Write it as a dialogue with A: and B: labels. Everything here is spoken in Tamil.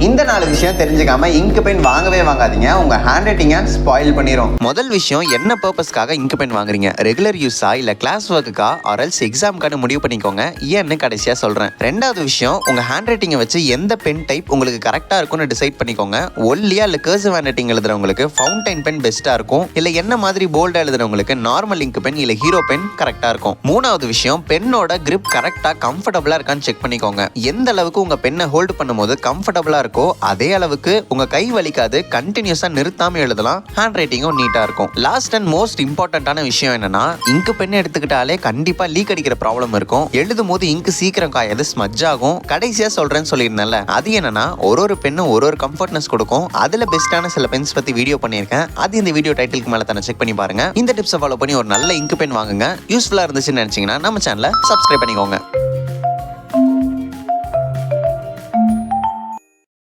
A: இந்த 4 விஷயம் தெரிஞ்சுக்காம இங்க் பென் வாங்கவே வாங்காதீங்க, உங்க ஹேண்ட் ரைட்டிங்கை ஸ்பாயில் பண்ணிரும். முதல் விஷயம், என்ன பர்பஸ்க்காக இங்க் பென் வாங்குறீங்க? ரெகுலர் யூஸா இல்ல கிளாஸ் ஒர்க்குக்கா ஆர் எல்ஸ் எக்ஸாம்க்கான முடிவு பண்ணிக்கோங்க, ஏன்னு கடைசியா சொல்றேன். ரெண்டாவது விஷயம், உங்க ஹேண்ட் ரைட்டிங்கை வச்சு எந்த பென் டைப் உங்களுக்கு கரெக்டா இருக்கும்னு டிசைட் பண்ணிக்கோங்க. ஒல்லியா இல்ல கர்சிவ் ஹேண்ட் ரைட்டிங் எழுதுறவங்களுக்கு ஃபவுண்டைன் பென் பெஸ்டா இருக்கும், இல்ல என்ன மாதிரி போல்டா எழுதுறவங்களுக்கு நார்மல் இங்க் பென் இல்ல ஹீரோ பென் கரெக்டா இருக்கும். மூணாவது விஷயம், பென்னோட கிரிப் கரெக்டா கம்ஃபர்டபுளா இருக்கான்னு செக் பண்ணிக்கோங்க. எந்த அளவுக்கு உங்க பென்னை ஹோல்ட் பண்ணும்போது கம்ஃபர்டபுளா இருக்கோ அதே அளவுக்கு உங்க கை வலிக்காது, கண்டினியூஸா நிறுத்தாம எழுதலாம், ஹேண்ட் ரைட்டிங்கும் நீட்டா இருக்கும். லாஸ்ட் அண்ட் மோஸ்ட் இம்பார்ட்டன்டான விஷயம் என்னன்னா, இங்க் பென் எடுத்துக்கிட்டாலே கண்டிப்பா லீக் அடிக்கிற ப்ராப்ளம் இருக்கும். எழுதும் போது இங்க் சீக்கிரம் காயாது, ஸ்மட்ஜ் ஆகும். கடைசியா சொல்றேன்னு சொல்லியிருந்தேன்ல, அது என்னன்னா ஒரு பெண்ணும் ஒரு கம்ஃபர்ட்னஸ் கொடுக்கும். அதுல பெஸ்டான சில பென்ஸ் பத்தி வீடியோ பண்ணியிருக்கேன், அது இந்த வீடியோ டைட்டிலுக்கு மேல தானே செக் பண்ணி பாருங்க. இந்த டிப்ஸை ஃபாலோ பண்ணி ஒரு நல்ல இங்க் பென் வாங்குங்க. யூஸ்ஃபுல்லா இருந்துச்சுன்னு நினைச்சீங்கன்னா நம்ம சேனலை சப்ஸ்கிரைப் பண்ணிக்கோங்க.